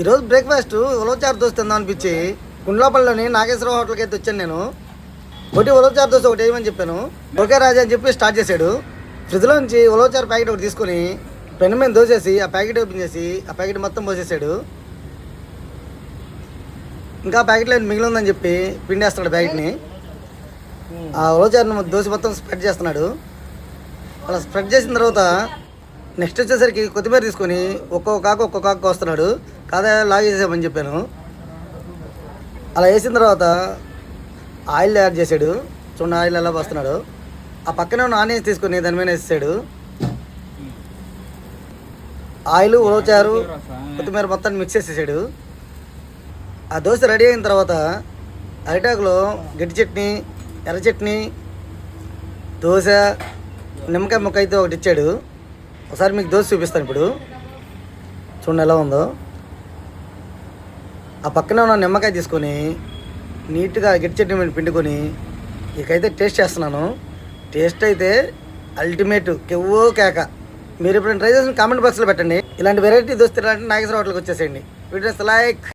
ఈరోజు బ్రేక్ఫాస్ట్ ఉలవచారు దోశ తిందాం అనిపించి గుండ్లాపల్లిలోని నాగేశ్వరరావు హోటల్కి అయితే వచ్చాను నేను. ఒకటి ఉలవచారు దోశ ఒకటి వేయమని చెప్పాను. ఓకే రాజా అని చెప్పి స్టార్ట్ చేశాడు. ఫ్రిడ్జ్లో నుంచి ఉలవచారు ప్యాకెట్ ఒకటి తీసుకొని పెన్ను మీద దోసేసి ఆ ప్యాకెట్ ఓపెన్ చేసి ఆ ప్యాకెట్ మొత్తం పోసేసాడు. ఇంకా ప్యాకెట్లో మిగిలి ఉందని చెప్పి పిండేస్తున్నాడు ప్యాకెట్ని. ఆ ఉలవచారుని దోశ మొత్తం స్ప్రెడ్ చేస్తున్నాడు. అలా స్ప్రెడ్ చేసిన తర్వాత నెక్స్ట్ వచ్చేసరికి కొత్తిమీర తీసుకొని ఒక్కొక్క ఆకు వస్తున్నాడు. కాదా లాగేసామని చెప్పాను. అలా వేసిన తర్వాత ఆయిల్ యాడ్ చేశాడు. చూడండి ఆయిల్ ఎలా వస్తున్నాడు. ఆ పక్కనే ఉన్న ఆనియన్స్ తీసుకొని దాని మీద వేసాడు. ఆయిల్ ఉలవచారు కొత్తిమీర మొత్తాన్ని మిక్స్ చేసేసాడు. ఆ దోశ రెడీ అయిన తర్వాత అరిటాకులో గట్టి చట్నీ, ఎర్ర చట్నీ, దోశ, నిమ్మకాయ ముక్క అయితే ఒకటి ఇచ్చాడు. ఒకసారి మీకు దోశ చూపిస్తాను ఇప్పుడు. చూడండి ఎలా ఉందో. ఆ పక్కనే ఉన్న నిమ్మకాయ తీసుకొని నీట్గా గట్టి చట్నీ మీద పిండుకొని ఇకైతే టేస్ట్ చేస్తున్నాను. టేస్ట్ అయితే అల్టిమేట్ కెవ్వో కేక. మీరు ఎప్పుడైనా ట్రై చేసిన కామెంట్ బాక్స్లో పెట్టండి. ఇలాంటి వెరైటీ దోశ తినాలంటే నాగేశ్వర హోటల్కి వచ్చేసేయండి. Videos like